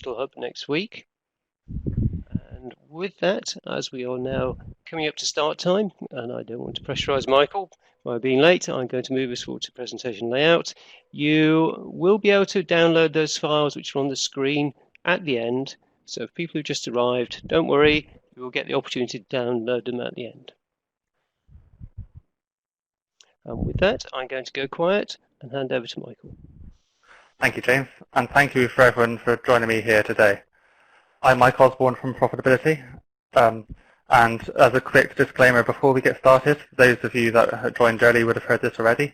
Hub next week. And with that, as we are now coming up to start time, and I don't want to pressurise Michael by being late, I'm going to move us forward to presentation layout. You will be able to download those files which are on the screen at the end. So if people who just arrived, don't worry, you will get the opportunity to download them at the end. And with that, I'm going to go quiet and hand over to Michael. Thank you, James, and thank you for everyone for joining me here today. I'm Mike Osborne from ProfitAbility, and as a quick disclaimer before we get started, those of you that have joined early would have heard this already,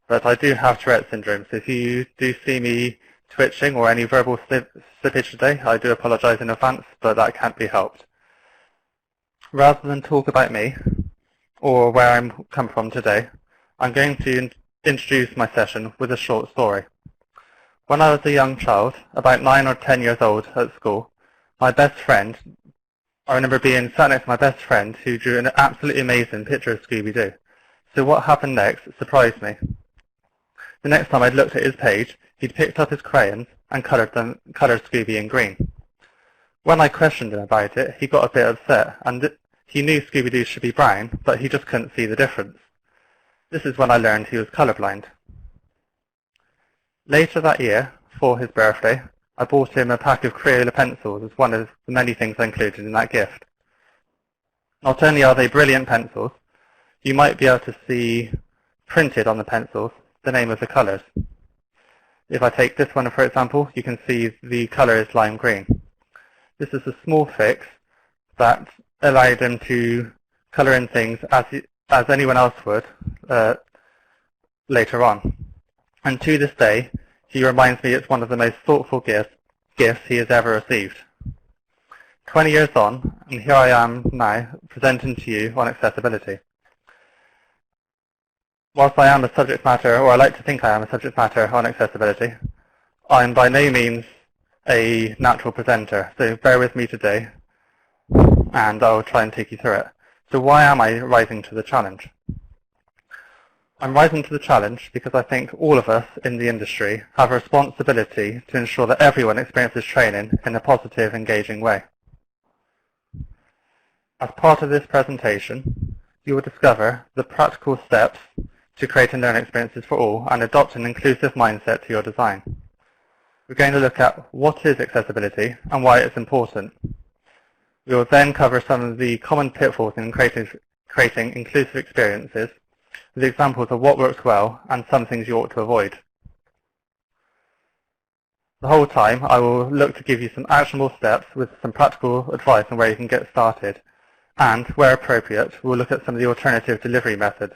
but I do have Tourette syndrome, so if you do see me twitching or any verbal slippage today, I do apologize in advance, but that can't be helped. Rather than talk about me, or where I'm come from today, I'm going to introduce my session with a short story. When I was a young child, about 9 or 10 years old at school, my best friend, I remember being sat next to my best friend who drew an absolutely amazing picture of Scooby-Doo. So what happened next surprised me. The next time I'd looked at his page, he'd picked up his crayons and coloured Scooby in green. When I questioned him about it, he got a bit upset, and he knew Scooby-Doo should be brown, but he just couldn't see the difference. This is when I learned he was colourblind. Later that year, for his birthday, I bought him a pack of Crayola pencils as one of the many things I included in that gift. Not only are they brilliant pencils, you might be able to see printed on the pencils the name of the colours. If I take this one for example, you can see the colour is lime green. This is a small fix that allowed him to colour in things as anyone else would later on. And to this day, he reminds me it's one of the most thoughtful gifts he has ever received. 20 years on, and here I am now presenting to you on accessibility. Whilst I am a subject matter, or I like to think I am a subject matter on accessibility, I'm by no means a natural presenter, so bear with me today, and I'll try and take you through it. So why am I rising to the challenge? I'm rising to the challenge because I think all of us in the industry have a responsibility to ensure that everyone experiences training in a positive, engaging way. As part of this presentation, you will discover the practical steps to creating learning experiences for all and adopt an inclusive mindset to your design. We're going to look at what is accessibility and why it's important. We will then cover some of the common pitfalls in creating inclusive experiences, with examples of what works well and some things you ought to avoid. The whole time I will look to give you some actionable steps with some practical advice on where you can get started, and where appropriate we'll look at some of the alternative delivery methods.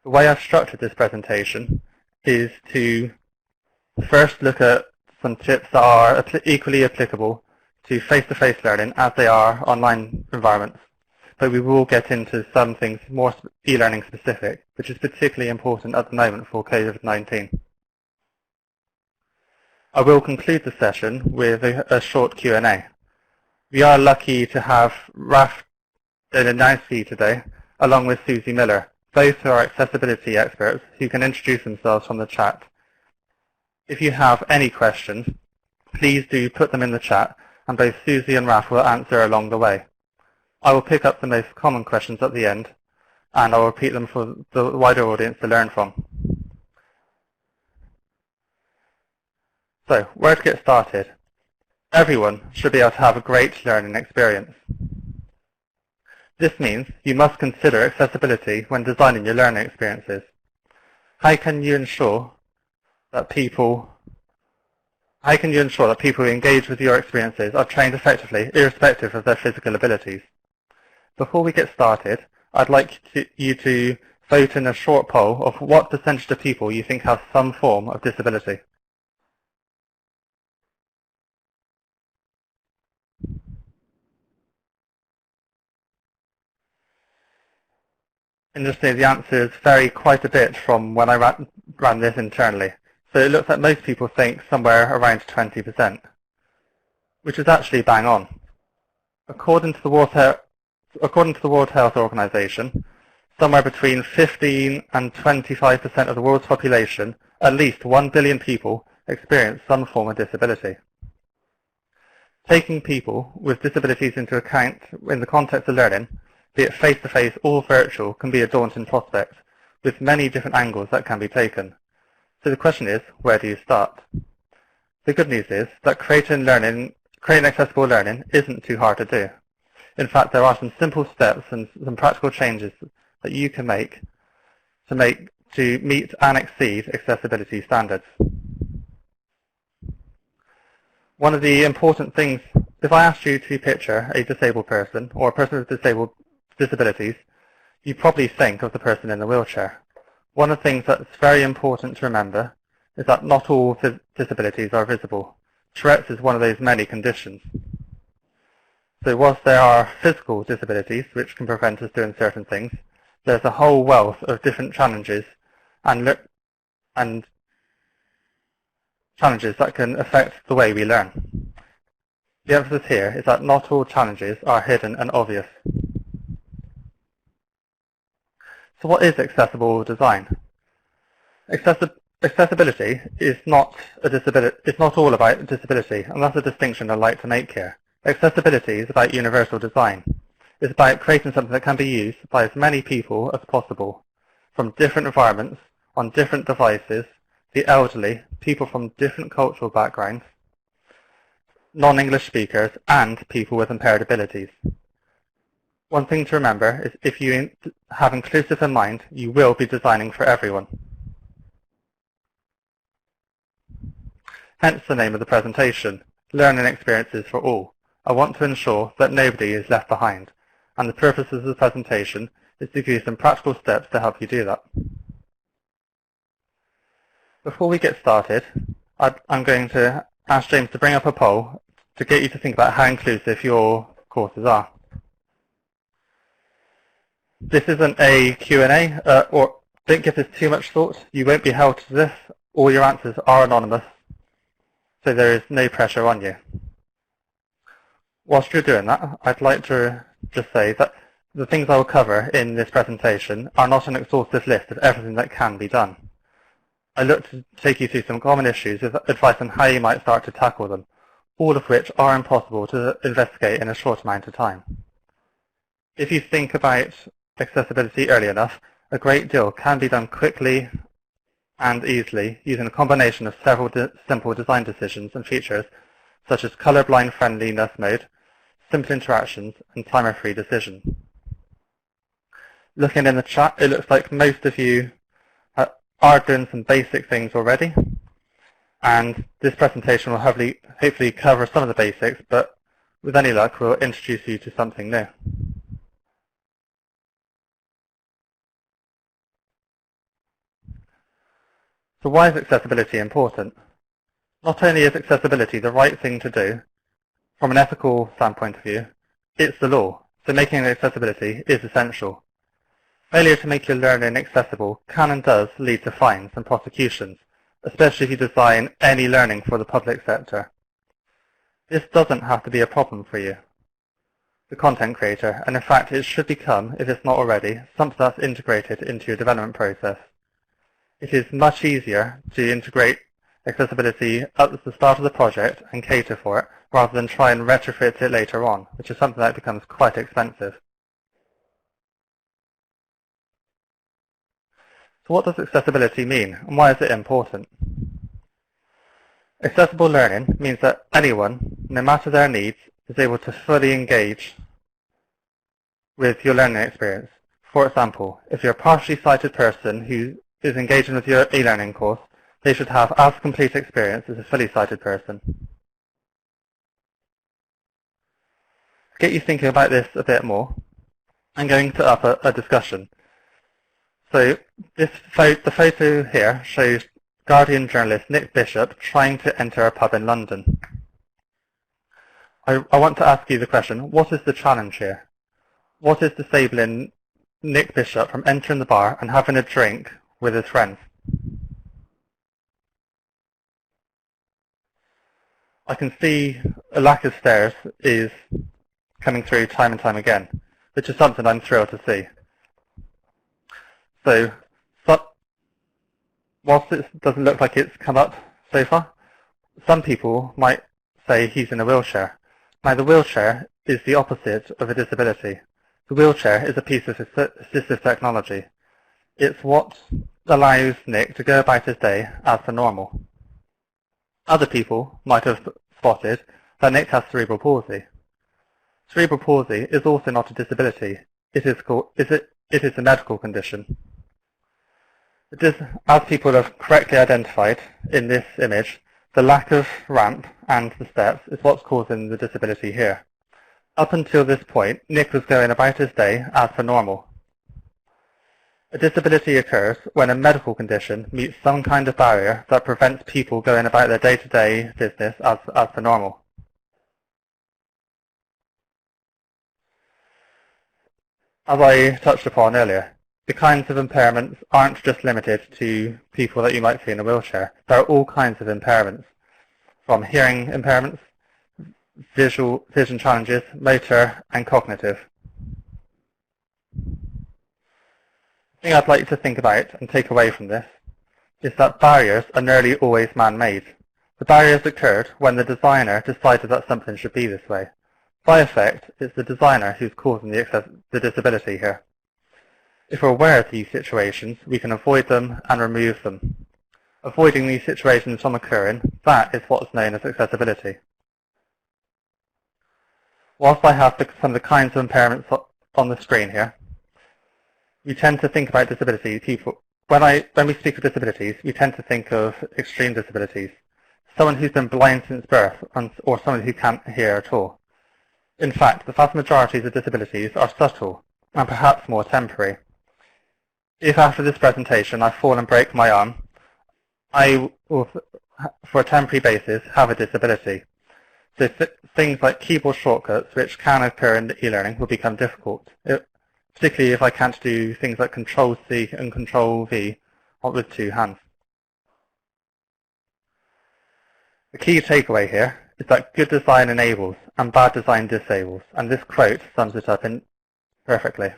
The way I've structured this presentation is to first look at some tips that are equally applicable to face-to-face learning as they are online environments. But we will get into some things more e-learning specific, which is particularly important at the moment for COVID-19. I will conclude the session with a short Q&A. We are lucky to have Raf Delinowski today, along with Susie Miller, both who are accessibility experts who can introduce themselves from the chat. If you have any questions, please do put them in the chat, and both Susie and Raf will answer along the way. I will pick up the most common questions at the end, and I will repeat them for the wider audience to learn from. So, where to get started? Everyone should be able to have a great learning experience. This means you must consider accessibility when designing your learning experiences. How can you ensure that people who engage with your experiences are trained effectively, irrespective of their physical abilities? Before we get started, I'd like you to vote in a short poll of what percentage of people you think have some form of disability. Interestingly, the answers vary quite a bit from when I ran this internally. So it looks like most people think somewhere around 20%, which is actually bang on. According to the World Health Organization, somewhere between 15 and 25% of the world's population, at least 1 billion people, experience some form of disability. Taking people with disabilities into account in the context of learning, be it face-to-face or virtual, can be a daunting prospect, with many different angles that can be taken. So the question is, where do you start? The good news is that creating accessible learning isn't too hard to do. In fact, there are some simple steps and some practical changes that you can make to meet and exceed accessibility standards. One of the important things, if I asked you to picture a disabled person or a person with disabilities, you probably think of the person in the wheelchair. One of the things that's very important to remember is that not all disabilities are visible. Tourette's is one of those many conditions. So whilst there are physical disabilities which can prevent us doing certain things, there's a whole wealth of different challenges and challenges that can affect the way we learn. The emphasis here is that not all challenges are hidden and obvious. So what is accessible design? Accessibility is not all about disability, and that's a distinction I'd like to make here. Accessibility is about universal design. It's about creating something that can be used by as many people as possible, from different environments, on different devices, the elderly, people from different cultural backgrounds, non-English speakers, and people with impaired abilities. One thing to remember is if you have inclusive in mind, you will be designing for everyone. Hence the name of the presentation, Learning Experiences for All. I want to ensure that nobody is left behind, and the purpose of the presentation is to give you some practical steps to help you do that. Before we get started, I'm going to ask James to bring up a poll to get you to think about how inclusive your courses are. This isn't a Q&A, or don't give this too much thought. You won't be held to this. All your answers are anonymous, so there is no pressure on you. Whilst you're doing that, I'd like to just say that the things I will cover in this presentation are not an exhaustive list of everything that can be done. I look to take you through some common issues with advice on how you might start to tackle them, all of which are impossible to investigate in a short amount of time. If you think about accessibility early enough, a great deal can be done quickly and easily using a combination of several simple design decisions and features such as colorblind friendliness mode, simple interactions, and timer-free decision. Looking in the chat, it looks like most of you are doing some basic things already, and this presentation will hopefully cover some of the basics, but with any luck we'll introduce you to something new. So why is accessibility important? Not only is accessibility the right thing to do, from an ethical standpoint of view, it's the law, so making accessibility is essential. Failure to make your learning accessible can and does lead to fines and prosecutions, especially if you design any learning for the public sector. This doesn't have to be a problem for you, the content creator, and in fact it should become, if it's not already, something that's integrated into your development process. It is much easier to integrate accessibility at the start of the project and cater for it, rather than try and retrofit it later on, which is something that becomes quite expensive. So what does accessibility mean, and why is it important? Accessible learning means that anyone, no matter their needs, is able to fully engage with your learning experience. For example, if you're a partially sighted person who is engaging with your e-learning course, they should have as complete experience as a fully sighted person. To get you thinking about this a bit more, I'm going to up a discussion. So the photo here shows Guardian journalist Nick Bishop trying to enter a pub in London. I want to ask you the question, what is the challenge here? What is disabling Nick Bishop from entering the bar and having a drink with his friends? I can see a lack of stairs is coming through time and time again, which is something I'm thrilled to see. So, whilst it doesn't look like it's come up so far, some people might say he's in a wheelchair. Now, the wheelchair is the opposite of a disability. The wheelchair is a piece of assistive technology. It's what allows Nick to go about his day as per normal. Other people might have spotted that Nick has cerebral palsy. Cerebral palsy is also not a disability. It is a medical condition. As people have correctly identified in this image, the lack of ramp and the steps is what's causing the disability here. Up until this point, Nick was going about his day as per normal. A disability occurs when a medical condition meets some kind of barrier that prevents people going about their day-to-day business as per normal. As I touched upon earlier, the kinds of impairments aren't just limited to people that you might see in a wheelchair. There are all kinds of impairments, from hearing impairments, vision challenges, motor, and cognitive. The thing I'd like to think about and take away from this is that barriers are nearly always man-made. The barriers occurred when the designer decided that something should be this way. By effect, it's the designer who's causing the disability here. If we're aware of these situations, we can avoid them and remove them. Avoiding these situations from occurring, that is what's known as accessibility. Whilst I have some of the kinds of impairments on the screen here, we tend to think about disability people. When we speak of disabilities, we tend to think of extreme disabilities. Someone who's been blind since birth, or someone who can't hear at all. In fact, the vast majority of disabilities are subtle and perhaps more temporary. If after this presentation I fall and break my arm, I will, for a temporary basis, have a disability. So things like keyboard shortcuts, which can occur in the e-learning, will become difficult, particularly if I can't do things like Control-C and Control-V with two hands. The key takeaway here is that good design enables and bad design disables, and this quote sums it up perfectly.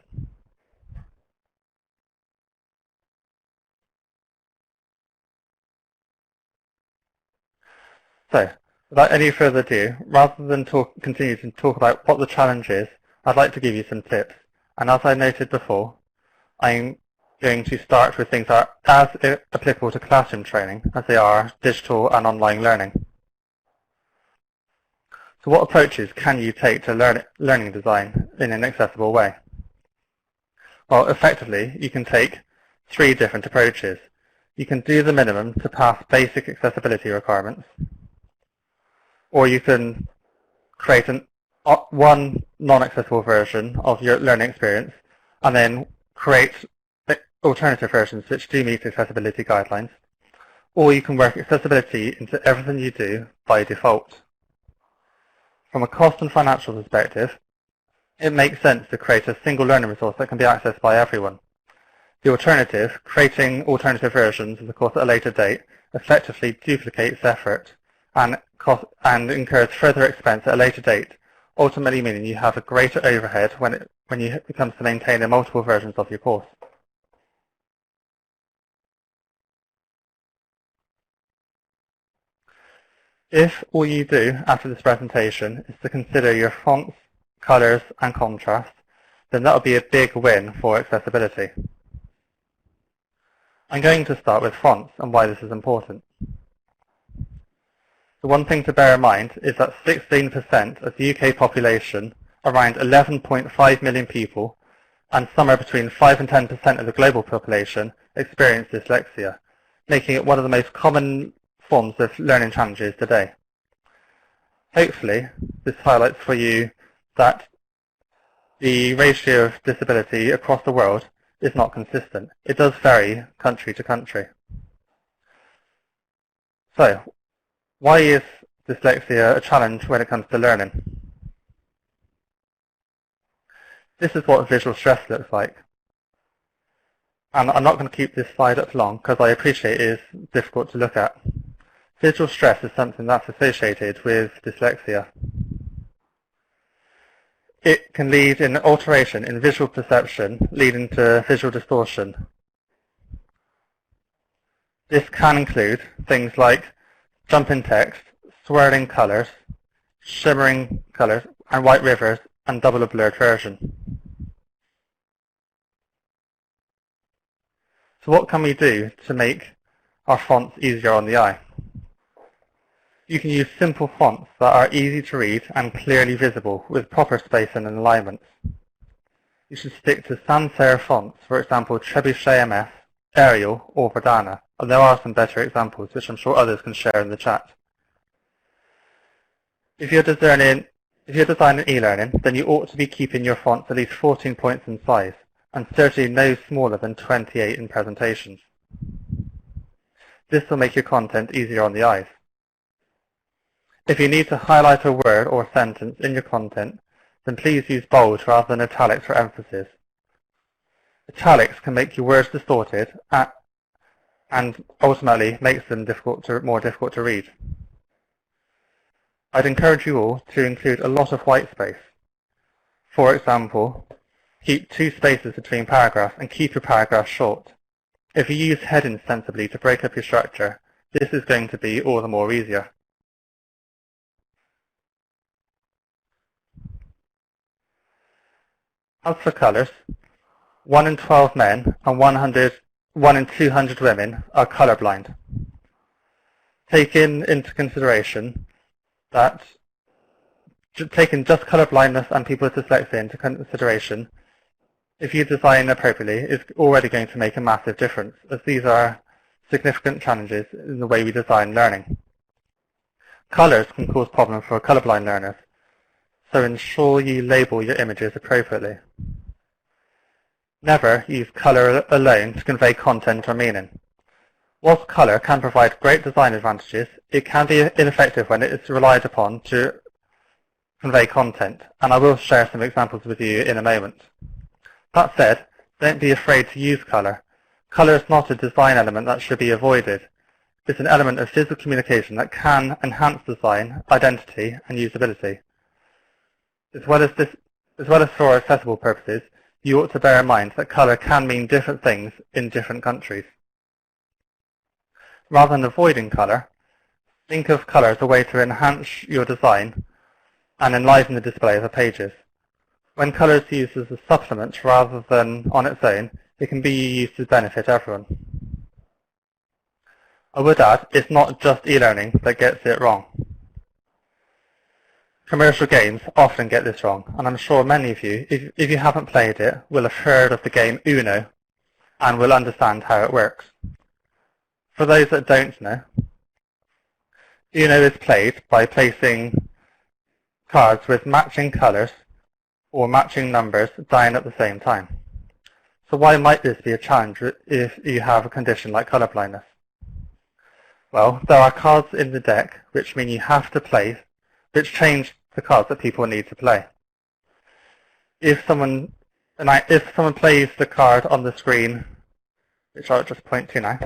So, without any further ado, rather than continue to talk about what the challenge is, I'd like to give you some tips. And as I noted before, I'm going to start with things that are as applicable to classroom training as they are digital and online learning. So what approaches can you take to learning design in an accessible way? Well, effectively, you can take 3 different approaches. You can do the minimum to pass basic accessibility requirements, or you can create one non-accessible version of your learning experience and then create alternative versions which do meet accessibility guidelines, or you can work accessibility into everything you do by default. From a cost and financial perspective, it makes sense to create a single learning resource that can be accessed by everyone. The alternative, creating alternative versions of the course at a later date, effectively duplicates effort and incurs further expense at a later date, ultimately meaning you have a greater overhead when it comes to maintaining multiple versions of your course. If all you do after this presentation is to consider your fonts, colors, and contrast, then that will be a big win for accessibility. I'm going to start with fonts and why this is important. The one thing to bear in mind is that 16% of the UK population, around 11.5 million people, and somewhere between 5 and 10% of the global population experience dyslexia, making it one of the most common forms of learning challenges today. Hopefully, this highlights for you that the ratio of disability across the world is not consistent. It does vary country to country. So, why is dyslexia a challenge when it comes to learning? This is what visual stress looks like. And I'm not going to keep this slide up long because I appreciate it is difficult to look at. Visual stress is something that's associated with dyslexia. It can lead in alteration in visual perception, leading to visual distortion. This can include things like jumping text, swirling colors, shimmering colors, and white rivers, and double a blurred version. So what can we do to make our fonts easier on the eye? You can use simple fonts that are easy to read and clearly visible with proper spacing and alignments. You should stick to sans serif fonts, for example Trebuchet MS, Arial, or Verdana, and there are some better examples which I'm sure others can share in the chat. If you're designing e-learning, then you ought to be keeping your fonts at least 14 points in size, and certainly no smaller than 28 in presentations. This will make your content easier on the eyes. If you need to highlight a word or sentence in your content, then please use bold rather than italics for emphasis. Italics can make your words distorted and ultimately makes them more difficult to read. I'd encourage you all to include a lot of white space. For example, keep 2 spaces between paragraphs and keep your paragraphs short. If you use headings sensibly to break up your structure, this is going to be all the more easier. As for colours, 1 in 12 men and 1 in 200 women are colourblind. Taking just colourblindness and people with dyslexia into consideration, if you design appropriately, it's already going to make a massive difference, as these are significant challenges in the way we design learning. Colours can cause problems for colourblind learners, so ensure you label your images appropriately. Never use colour alone to convey content or meaning. Whilst colour can provide great design advantages, it can be ineffective when it is relied upon to convey content, and I will share some examples with you in a moment. That said, don't be afraid to use colour. Colour is not a design element that should be avoided. It's an element of physical communication that can enhance design, identity, and usability. As well as for accessible purposes, you ought to bear in mind that colour can mean different things in different countries. Rather than avoiding colour, think of colour as a way to enhance your design and enliven the display of the pages. When colour is used as a supplement rather than on its own, it can be used to benefit everyone. I would add, it's not just e-learning that gets it wrong. Commercial games often get this wrong, and I'm sure many of you, if you haven't played it, will have heard of the game Uno and will understand how it works. For those that don't know, Uno is played by placing cards with matching colours or matching numbers down at the same time. So why might this be a challenge if you have a condition like colour blindness? Well, there are cards in the deck which mean you have to play, which change the cards that people need to play. If someone plays the card on the screen, which I'll just point to now,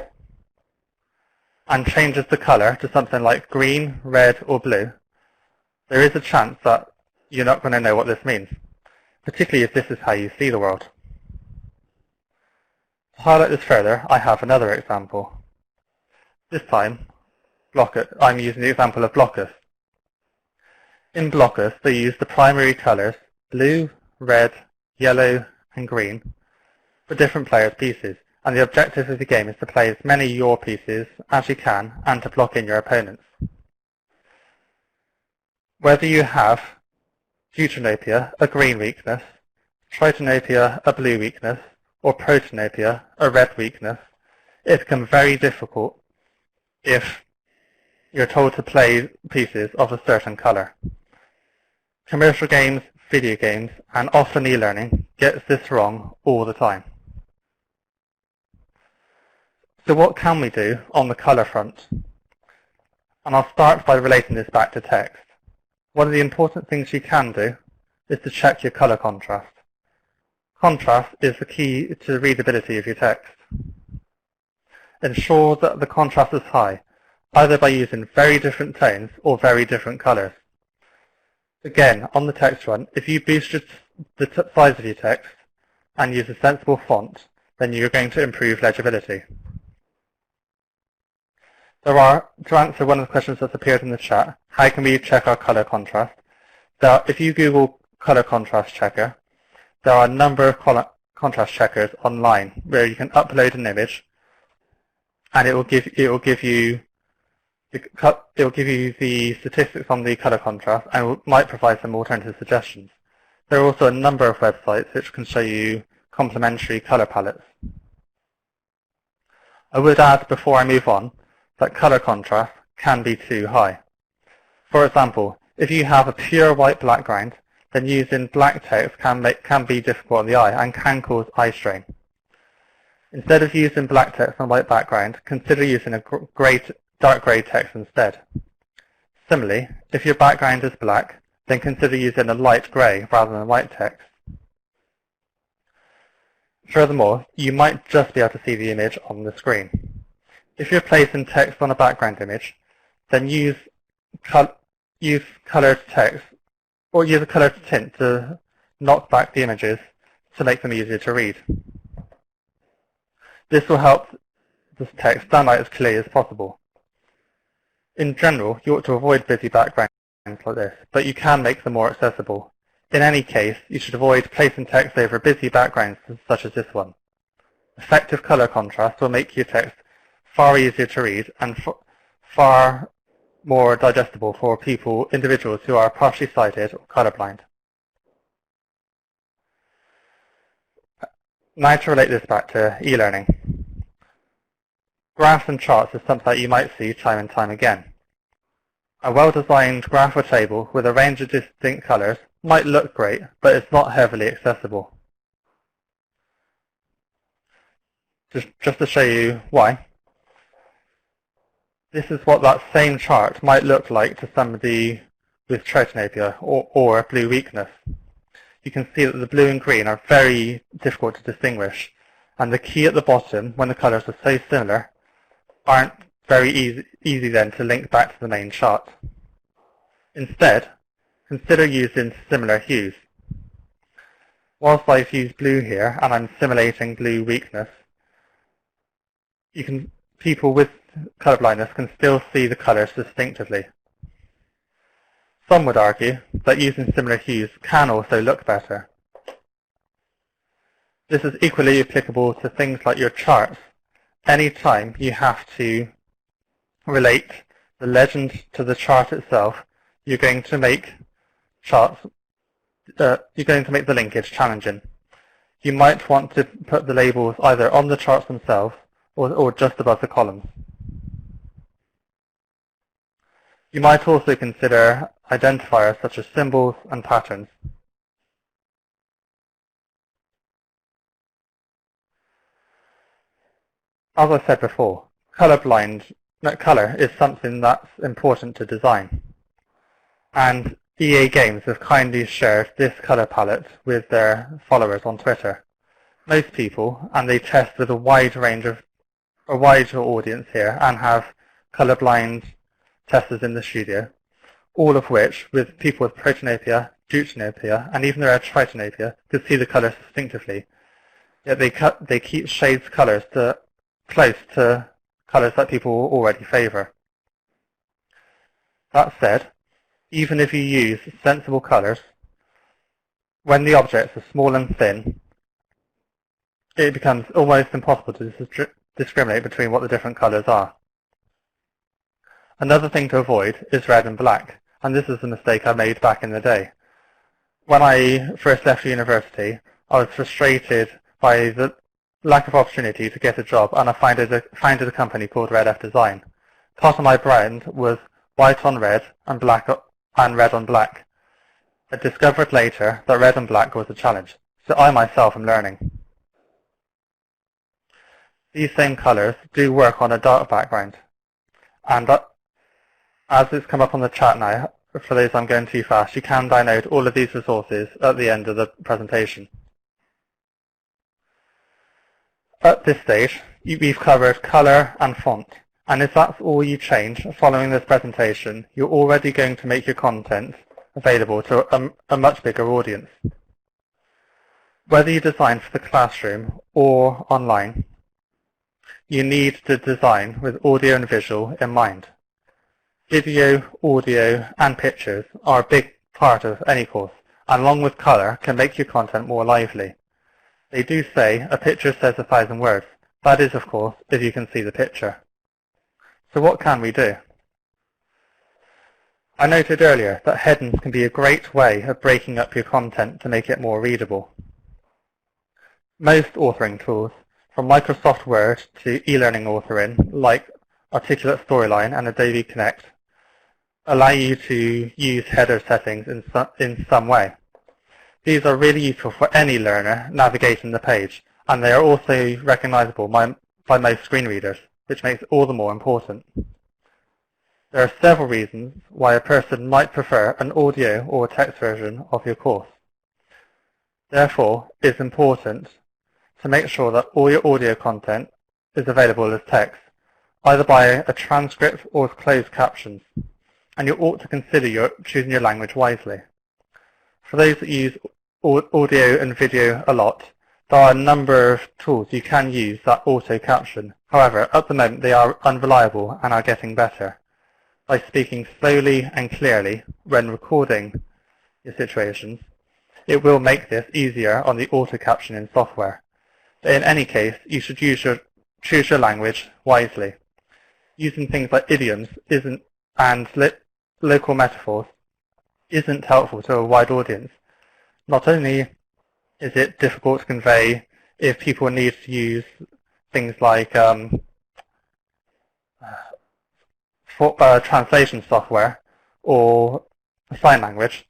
and changes the colour to something like green, red or blue, there is a chance that you're not going to know what this means, particularly if this is how you see the world. To highlight this further, I have another example. This time, I'm using the example of blockers. In blockers, they use the primary colours, blue, red, yellow and green, for different players' pieces, and the objective of the game is to play as many of your pieces as you can and to block in your opponents. Whether you have deuteranopia, a green weakness, tritanopia, a blue weakness, or protanopia, a red weakness, it becomes very difficult if you're told to play pieces of a certain colour. Commercial games, video games, and often e-learning gets this wrong all the time. So what can we do on the colour front? And I'll start by relating this back to text. One of the important things you can do is to check your colour contrast. Contrast is the key to the readability of your text. Ensure that the contrast is high, either by using very different tones or very different colours. Again, on the text front, if you boost the size of your text and use a sensible font, then you're going to improve legibility. To answer one of the questions that's appeared in the chat, how can we check our color contrast? If you Google color contrast checker, there are a number of color contrast checkers online where you can upload an image, and it will give you the statistics on the color contrast, and might provide some alternative suggestions. There are also a number of websites which can show you complementary color palettes. I would add before I move on that color contrast can be too high. For example, if you have a pure white background, then using black text can be difficult on the eye and can cause eye strain. Instead of using black text on a white background, consider using a dark grey text instead. Similarly, if your background is black, then consider using a light grey rather than white text. Furthermore, you might just be able to see the image on the screen. If you're placing text on a background image, then use coloured text or use a coloured tint to knock back the images to make them easier to read. This will help this text stand out as clearly as possible. In general, you ought to avoid busy backgrounds like this, but you can make them more accessible. In any case, you should avoid placing text over busy backgrounds such as this one. Effective colour contrast will make your text far easier to read and far more digestible for individuals who are partially sighted or colourblind. Now to relate this back to e-learning. Graphs and charts is something that you might see time and time again. A well-designed graph or table with a range of distinct colours might look great, but it's not heavily accessible. Just to show you why, this is what that same chart might look like to somebody with tryptopania or blue weakness. You can see that the blue and green are very difficult to distinguish, and the key at the bottom, when the colours are so similar, aren't very easy then to link back to the main chart. Instead, consider using similar hues. Whilst I've used blue here and I'm simulating blue weakness, people with colour blindness can still see the colours distinctively. Some would argue that using similar hues can also look better. This is equally applicable to things like your charts. Any time you have to relate the legend to the chart itself, you're going to make the linkage challenging. You might want to put the labels either on the charts themselves or just above the columns. You might also consider identifiers such as symbols and patterns. As I said before, colour is something that's important to design. And EA Games have kindly shared this colour palette with their followers on Twitter. Most people, and they test with a wider audience here and have colourblind testers in the studio, all of which, with people with protanopia, deuteranopia, and even their tritanopia, could see the colours distinctively. Yet they keep shades colours close to colours that people already favour. That said, even if you use sensible colours, when the objects are small and thin, it becomes almost impossible to discriminate between what the different colours are. Another thing to avoid is red and black, and this is a mistake I made back in the day. When I first left university, I was frustrated by the lack of opportunity to get a job, and I founded a company called Red F Design. Part of my brand was white on red and red on black. I discovered later that red and black was a challenge, so I myself am learning. These same colours do work on a dark background, and as it's come up on the chat now, for those I'm going too fast, you can download all of these resources at the end of the presentation. At this stage, we've covered colour and font, and if that's all you change following this presentation, you're already going to make your content available to a much bigger audience. Whether you design for the classroom or online, you need to design with audio and visual in mind. Video, audio, and pictures are a big part of any course, and along with colour can make your content more lively. They do say a picture says 1,000 words. That is, of course, if you can see the picture. So what can we do? I noted earlier that headings can be a great way of breaking up your content to make it more readable. Most authoring tools, from Microsoft Word to e-learning authoring, like Articulate Storyline and Adobe Connect, allow you to use header settings in some way. These are really useful for any learner navigating the page, and they are also recognizable by most screen readers, which makes it all the more important. There are several reasons why a person might prefer an audio or text version of your course. Therefore, it's important to make sure that all your audio content is available as text, either by a transcript or as closed captions, and you ought to consider choosing your language wisely. For those that use audio and video a lot, there are a number of tools you can use that auto-caption. However, at the moment they are unreliable and are getting better. By speaking slowly and clearly when recording your situations, it will make this easier on the auto-captioning software. But in any case, you should choose your language wisely. Using things like idioms and local metaphors isn't helpful to a wide audience. Not only is it difficult to convey if people need to use things like translation software or sign language.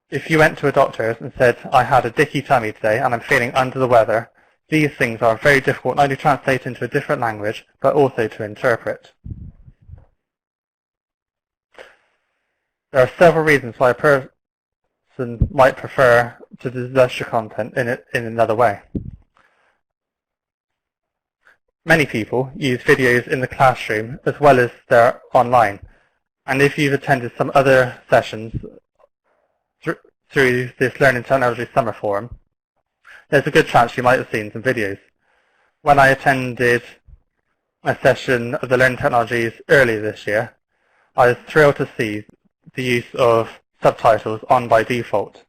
If you went to a doctor's and said, I had a dicky tummy today and I'm feeling under the weather, these things are very difficult not only to translate into a different language, but also to interpret. There are several reasons why a person might prefer to discuss your content in another way. Many people use videos in the classroom as well as they're online. And if you've attended some other sessions through this Learning Technology Summer Forum, there's a good chance you might have seen some videos. When I attended a session of the Learning Technologies earlier this year, I was thrilled to see the use of subtitles on by default.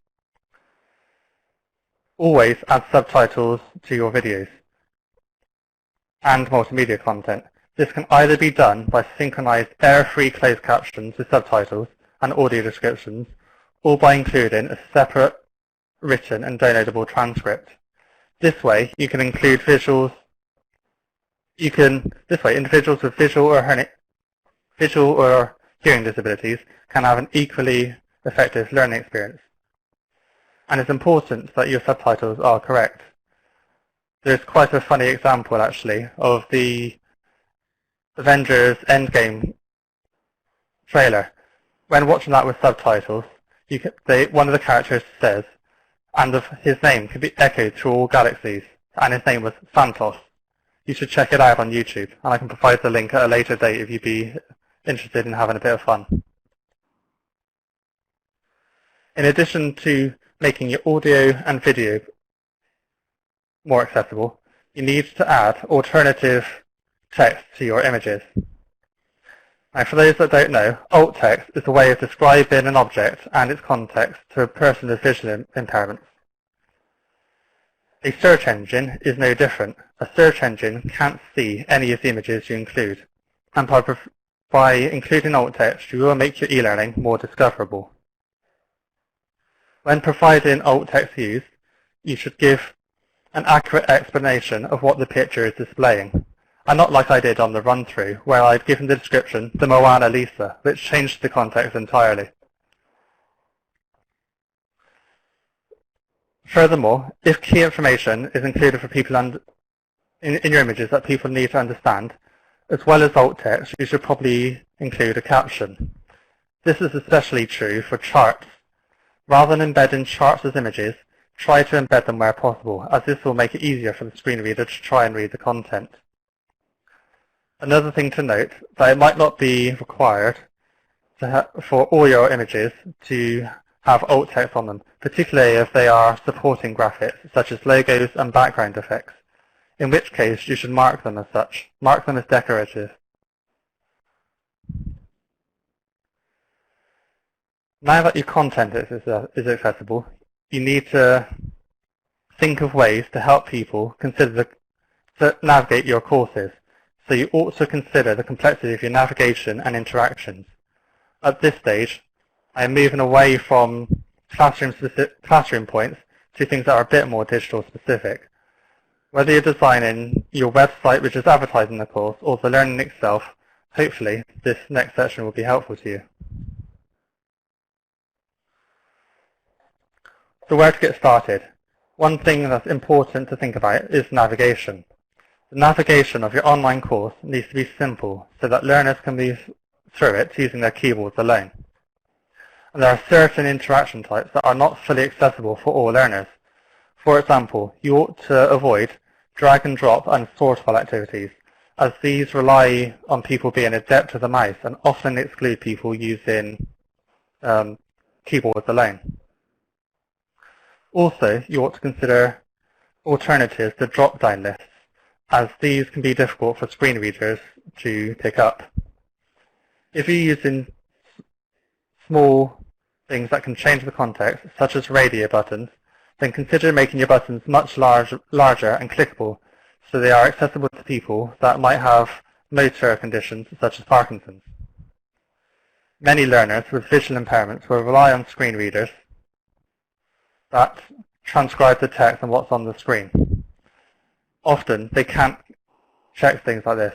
Always add subtitles to your videos and multimedia content. This can either be done by synchronized error-free closed captions with subtitles and audio descriptions, or by including a separate written and downloadable transcript. This way, you can include visuals. Individuals with visual or hearing disabilities can have an equally effective learning experience. And it's important that your subtitles are correct. There's quite a funny example, actually, of the Avengers Endgame trailer. When watching that with subtitles, one of the characters says, and his name could be echoed through all galaxies, and his name was Santos. You should check it out on YouTube, and I can provide the link at a later date if you'd be interested in having a bit of fun. In addition to making your audio and video more accessible, you need to add alternative text to your images. Now, for those that don't know, alt text is a way of describing an object and its context to a person with visual impairments. A search engine is no different. A search engine can't see any of the images you include, and by including alt text, you will make your e-learning more discoverable. When providing alt text use, you should give an accurate explanation of what the picture is displaying, and not like I did on the run-through, where I'd given the description, the Moana Lisa, which changed the context entirely. Furthermore, if key information is included for people in your images that people need to understand, as well as alt text, you should probably include a caption. This is especially true for charts. Rather than embedding charts as images, try to embed them where possible, as this will make it easier for the screen reader to try and read the content. Another thing to note, that it might not be required for all your images to have alt text on them, particularly if they are supporting graphics, such as logos and background effects. in which case you should mark them as such. Mark them as decorative. Now that your content is accessible, you need to think of ways to help people to navigate your courses. So you ought to consider the complexity of your navigation and interactions. At this stage, I am moving away from classroom points to things that are a bit more digital specific. Whether you're designing your website, which is advertising the course, or the learning itself, hopefully this next section will be helpful to you. So where to get started? One thing that's important to think about is navigation. The navigation of your online course needs to be simple so that learners can move through it using their keyboards alone. And there are certain interaction types that are not fully accessible for all learners. For example, you ought to avoid drag and drop and sort file activities, as these rely on people being adept with the mouse and often exclude people using keyboards alone. Also, you ought to consider alternatives to drop-down lists, as these can be difficult for screen readers to pick up. If you're using small things that can change the context, such as radio buttons, then consider making your buttons much larger and clickable so they are accessible to people that might have motor conditions such as Parkinson's. Many learners with visual impairments will rely on screen readers that transcribe the text and what's on the screen. Often they can't check things like this,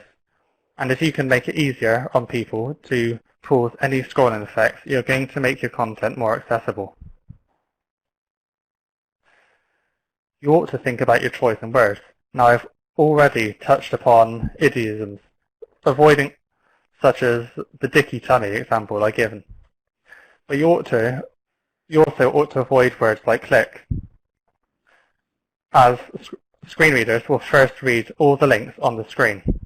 and if you can make it easier on people to pause any scrolling effects, you're going to make your content more accessible. You ought to think about your choice in words. Now, I've already touched upon idioms, avoiding such as the dicky tummy example I've given. But you also ought to avoid words like click, as screen readers will first read all the links on the screen.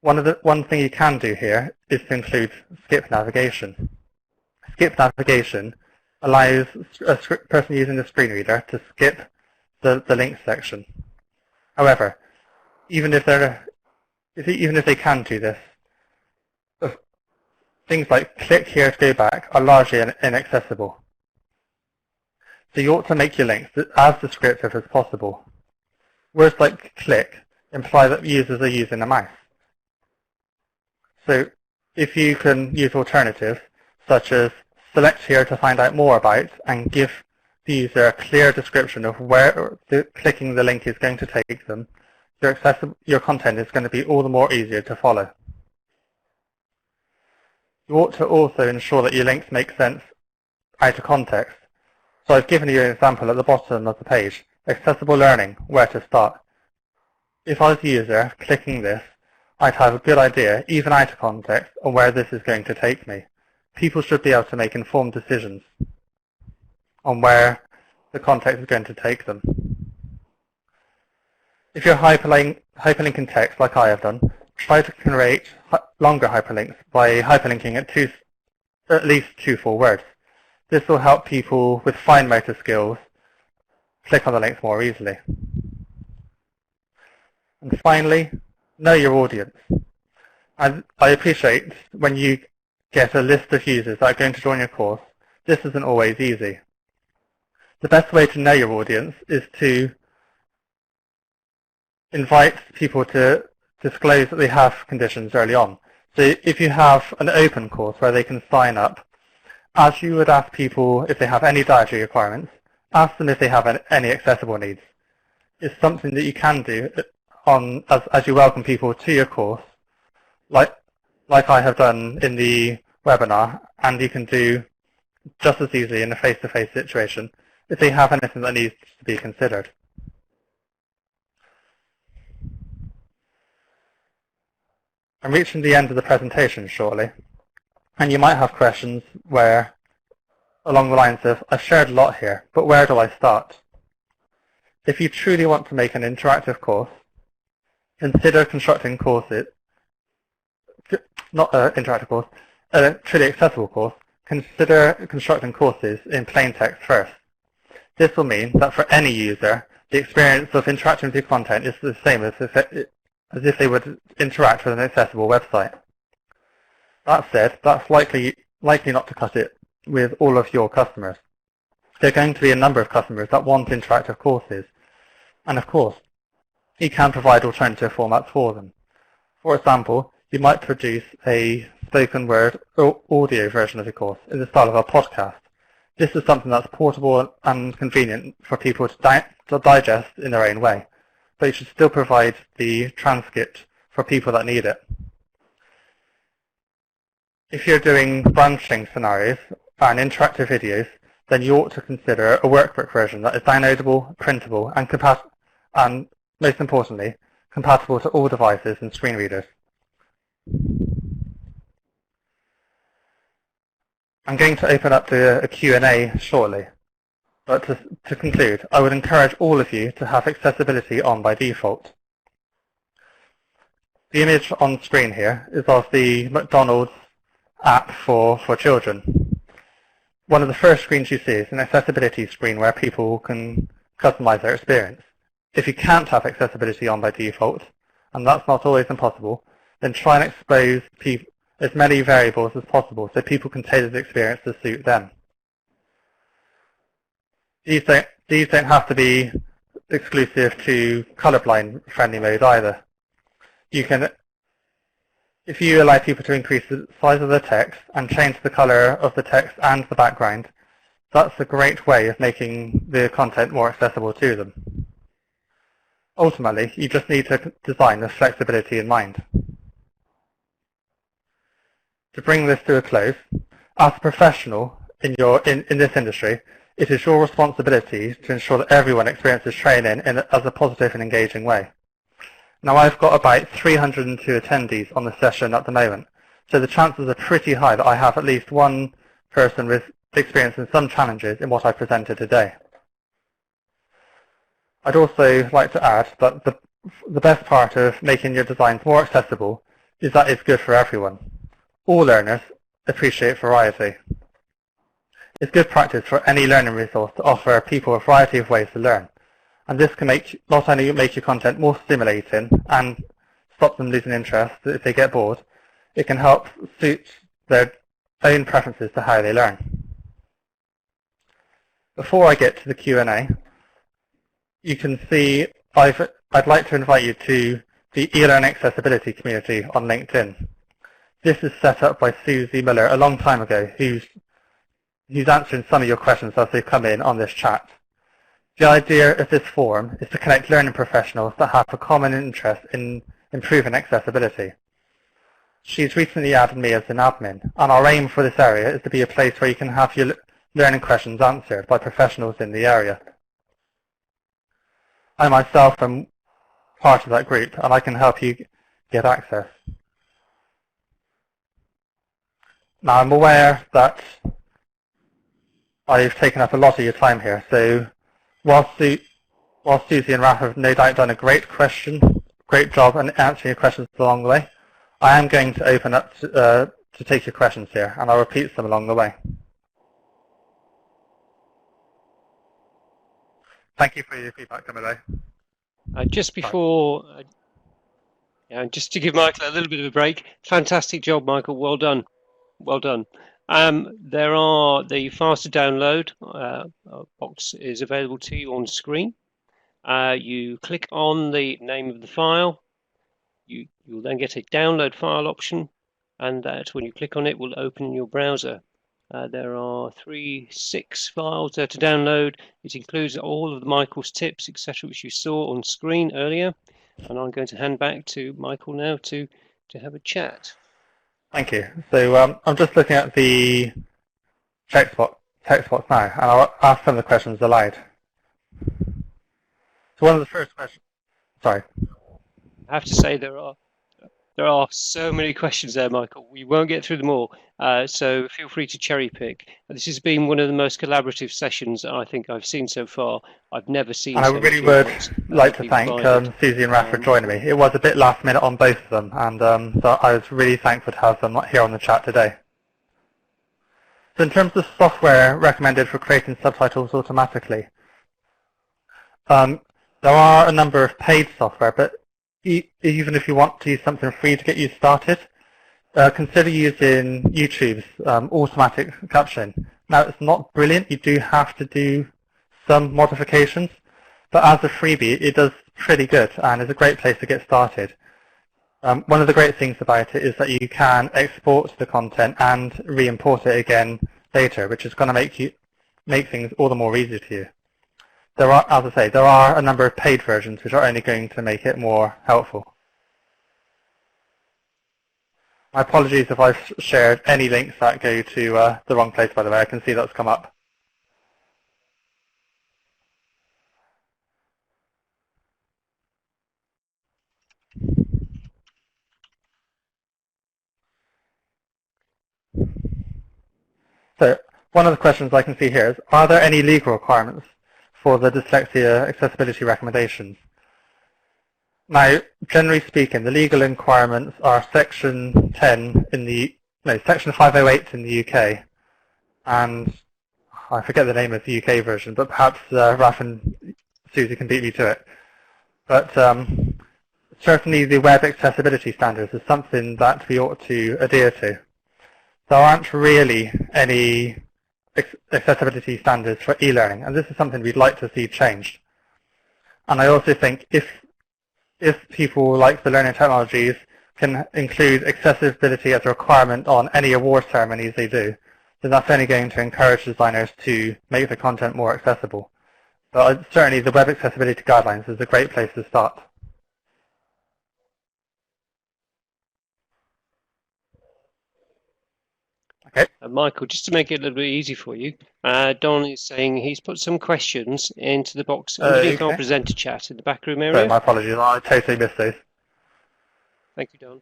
One thing you can do here is to include skip navigation. Skip navigation allows a person using the screen reader to skip the links section. However, even if they can do this, things like click here to go back are largely inaccessible. So you ought to make your links as descriptive as possible. Words like click imply that users are using a mouse. So if you can use alternatives, such as select here to find out more about and give the user a clear description of where clicking the link is going to take them, your content is going to be all the more easier to follow. You ought to also ensure that your links make sense out of context. So I've given you an example at the bottom of the page, accessible learning, where to start. If I was a user clicking this, I'd have a good idea, even out of context, on where this is going to take me. People should be able to make informed decisions on where the context is going to take them. If you're hyperlinking text like I have done, try to create longer hyperlinks by hyperlinking at least 2 full words. This will help people with fine motor skills click on the links more easily. And finally, know your audience. I appreciate when you get a list of users that are going to join your course, this isn't always easy. The best way to know your audience is to invite people to disclose that they have conditions early on. So if you have an open course where they can sign up, as you would ask people if they have any dietary requirements, ask them if they have any accessible needs. It's something that you can do as you welcome people to your course, like I have done in the webinar, and you can do just as easily in a face-to-face situation if they have anything that needs to be considered. I'm reaching the end of the presentation shortly, and you might have questions along the lines of, I've shared a lot here, but where do I start? If you truly want to make an interactive course, consider constructing courses, not an interactive course, a truly accessible course, consider constructing courses in plain text first. This will mean that for any user, The experience of interacting with your content is the same as if they would interact with an accessible website. That said, that's likely not to cut it with all of your customers. There are going to be a number of customers that want interactive courses, and of course, you can provide alternative formats for them. For example, you might produce a spoken word or audio version of your course in the style of a podcast. This is something that's portable and convenient for people to digest in their own way, but you should still provide the transcript for people that need it. If you're doing branching scenarios and interactive videos, then you ought to consider a workbook version that is downloadable, printable, and most importantly, compatible to all devices and screen readers. I'm going to open up to a Q&A shortly, but to conclude, I would encourage all of you to have accessibility on by default. The image on screen here is of the McDonald's app for children. One of the first screens you see is an accessibility screen where people can customize their experience. If you can't have accessibility on by default, and that's not always impossible, then try and expose as many variables as possible so people can tailor the experience to suit them. These don't have to be exclusive to colorblind friendly mode either. If you allow people to increase the size of the text and change the color of the text and the background, that's a great way of making the content more accessible to them. Ultimately, you just need to design with flexibility in mind. To bring this to a close, as a professional in this industry, it is your responsibility to ensure that everyone experiences training as a positive and engaging way. Now, I've got about 302 attendees on the session at the moment, so the chances are pretty high that I have at least one person with experiencing some challenges in what I presented today. I'd also like to add that the best part of making your designs more accessible is that it's good for everyone. All learners appreciate variety. It's good practice for any learning resource to offer people a variety of ways to learn. And this can not only make your content more stimulating and stop them losing interest if they get bored, it can help suit their own preferences to how they learn. Before I get to the Q&A, you can see I'd like to invite you to the eLearn Accessibility community on LinkedIn. This is set up by Susie Miller a long time ago, who's answering some of your questions as they come in on this chat. The idea of this forum is to connect learning professionals that have a common interest in improving accessibility. She's recently added me as an admin, and our aim for this area is to be a place where you can have your learning questions answered by professionals in the area. I myself am part of that group, and I can help you get access. Now, I'm aware that I've taken up a lot of your time here, so while Susie and Raf have no doubt done a great job in answering your questions along the way, I am going to open up to take your questions here, and I'll repeat some along the way. Thank you for your feedback, Camilo. Just to give Michael a little bit of a break, fantastic job, Michael. Well done. Well done. The faster download box is available to you on screen. You click on the name of the file. You'll then get a download file option, and that when you click on it will open in your browser. There are 6 files there to download. It includes all of Michael's tips, etc., which you saw on screen earlier. And I'm going to hand back to Michael now to have a chat. Thank you. So I'm just looking at the text box now, and I'll ask some of the questions aloud. So one of the first questions, sorry. I have to say there are so many questions there, Michael. We won't get through them all, so feel free to cherry pick. This has been one of the most collaborative sessions I think I've seen so far. I've never seen. And I really would like to thank Susie and Raf for joining me. It was a bit last minute on both of them, and so I was really thankful to have them here on the chat today. So in terms of software recommended for creating subtitles automatically, There are a number of paid software, but even if you want to use something free to get you started, consider using YouTube's automatic captioning. Now, it's not brilliant. You do have to do some modifications, but as a freebie, it does pretty good and is a great place to get started. One of the great things about it is that you can export the content and re-import it again later, which is going to make things all the more easy to you. There are, as I say, there are a number of paid versions which are only going to make it more helpful. My apologies if I've shared any links that go to the wrong place, by the way. I can see that's come up. So one of the questions I can see here is, are there any legal requirements for the dyslexia accessibility recommendations? Now, generally speaking, the legal requirements are Section 10 in the, no, Section 508 in the UK, and I forget the name of the UK version, but perhaps Raf and Susie can beat me to it. But certainly the web accessibility standards is something that we ought to adhere to. There aren't really any accessibility standards for e-learning, and this is something we'd like to see changed. And I also think if people like the learning technologies can include accessibility as a requirement on any award ceremonies they do, then that's only going to encourage designers to make the content more accessible. But certainly the web accessibility guidelines is a great place to start. Okay. Michael, just to make it a little bit easy for you, Don is saying he's put some questions into the box underneath our presenter chat in the back room area. Sorry, my apologies, I totally missed those. Thank you, Don.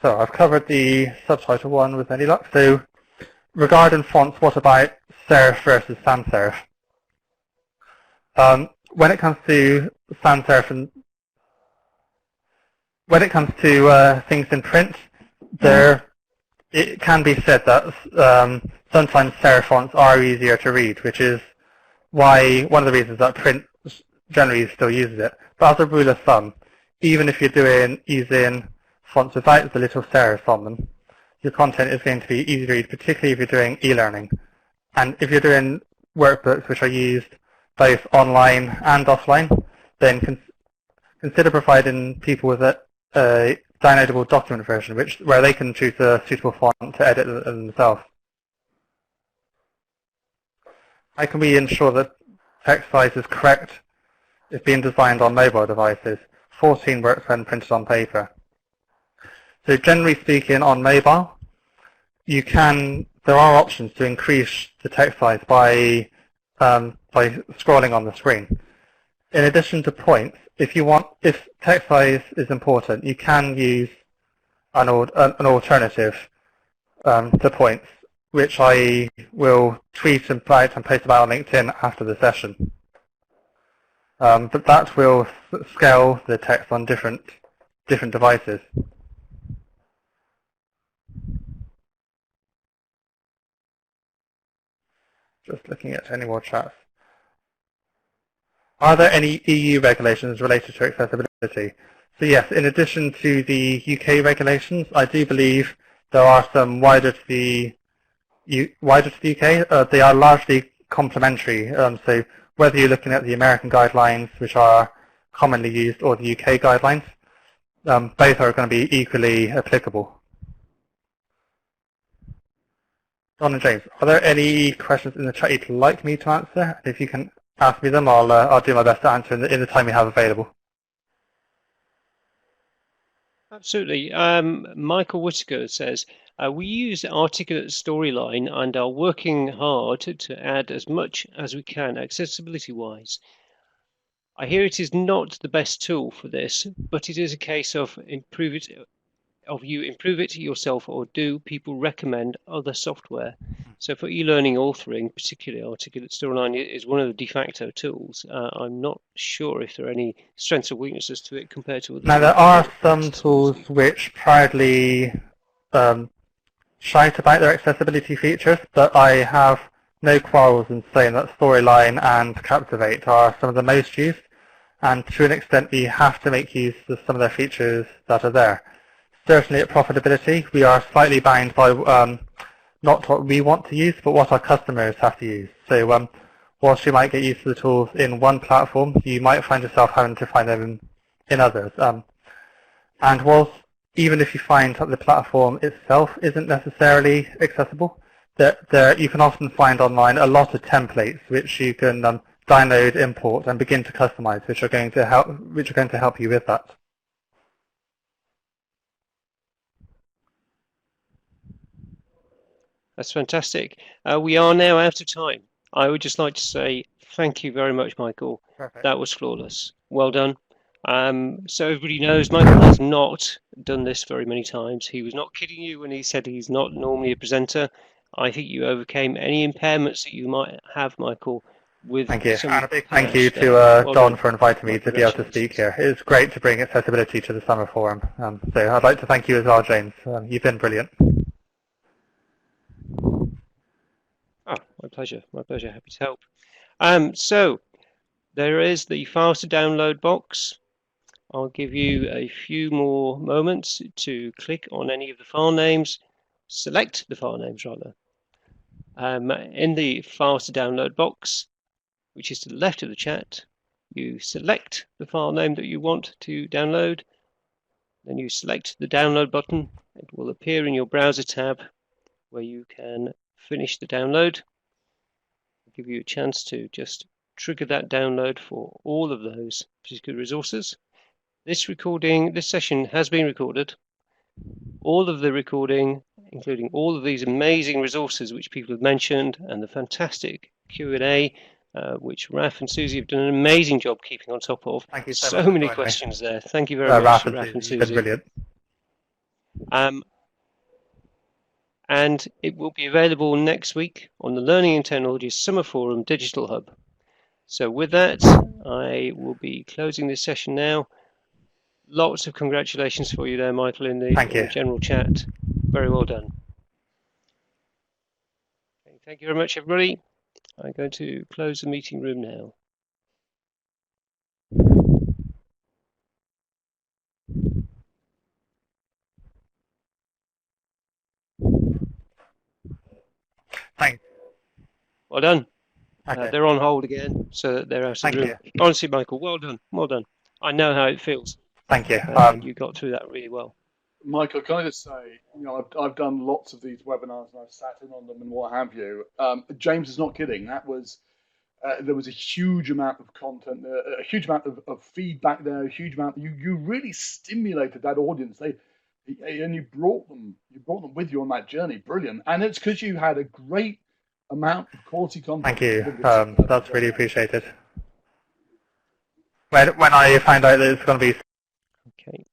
So I've covered the subtitle one with any luck. So regarding fonts, what about serif versus sans serif? When it comes to sans serif and when it comes to things in print, it can be said that sometimes serif fonts are easier to read, which is why one of the reasons that print generally still uses it. But as a rule of thumb, even if you're using fonts without the little serifs on them, your content is going to be easy to read, particularly if you're doing e-learning. And if you're doing workbooks which are used both online and offline, then consider providing people with a downloadable document version, where they can choose a suitable font to edit themselves. How can we ensure that text size is correct if being designed on mobile devices? 14 works when printed on paper. So generally speaking, on mobile, there are options to increase the text size by scrolling on the screen. In addition to points, if text size is important, you can use an alternative to points, which I will tweet and post about on LinkedIn after the session. But that will scale the text on different devices. Just looking at any more chats. Are there any EU regulations related to accessibility? So yes, in addition to the UK regulations, I do believe there are some wider to the UK. They are largely complementary. So whether you're looking at the American guidelines, which are commonly used, or the UK guidelines, both are going to be equally applicable. Don and James, are there any questions in the chat you'd like me to answer? If you can ask me them, I'll do my best to answer in the time we have available. Absolutely. Michael Whittaker says, we use Articulate Storyline and are working hard to add as much as we can accessibility-wise. I hear it is not the best tool for this, but it is a case of improve it yourself, or do people recommend other software? So for e-learning authoring, particularly Articulate Storyline is one of the de facto tools. I'm not sure if there are any strengths or weaknesses to it compared to others. Now there are some tools which proudly shout about their accessibility features, but I have no quarrels in saying that Storyline and Captivate are some of the most used, and to an extent we have to make use of some of the features that are there. Certainly at Profitability, we are slightly bound by not what we want to use, but what our customers have to use. So whilst you might get used to the tools in one platform, you might find yourself having to find them in others. And whilst even if you find that the platform itself isn't necessarily accessible, you can often find online a lot of templates which you can download, import, and begin to customize, which are going to help you with that. That's fantastic. We are now out of time. I would just like to say thank you very much, Michael. Perfect. That was flawless. Well done. So everybody knows Michael has not done this very many times. He was not kidding you when he said he's not normally a presenter. I think you overcame any impairments that you might have, Michael. Thank you. And a big thank you to Don for inviting me to be able to speak here. It's great to bring accessibility to the summer forum. So I'd like to thank you as well, James. You've been brilliant. Oh, my pleasure. My pleasure. Happy to help. So there is the files to download box. I'll give you a few more moments to click on any of the file names, select the file names rather. In the files to download box, which is to the left of the chat, you select the file name that you want to download, then you select the download button. It will appear in your browser tab where you can finish the download. I'll give you a chance to just trigger that download for all of those particular resources. This session has been recorded. All of the recording, including all of these amazing resources which people have mentioned, and the fantastic Q&A, which Raf and Susie have done an amazing job keeping on top of. Thank you so many questions there. Thank you very much, Raf and Susie. Brilliant. And it will be available next week on the Learning and Technology Summer Forum Digital Hub. So with that, I will be closing this session now. Lots of congratulations for you there, Michael, in the general chat. Very well done. Okay, thank you very much, everybody. I'm going to close the meeting room now. Thanks. Well done. Okay. They're on hold again, so they're out of the room. Honestly, Michael, well done. Well done. I know how it feels. Thank you. You got through that really well. Michael, can I just say, I've done lots of these webinars and I've sat in on them and what have you. James is not kidding. That was there was a huge amount of content, a huge amount of feedback there, a huge amount. You really stimulated that audience. And you brought them with you on that journey. Brilliant. And it's because you had a great amount of quality content. Thank you. That's really appreciated. When I find out that it's going to be. Okay.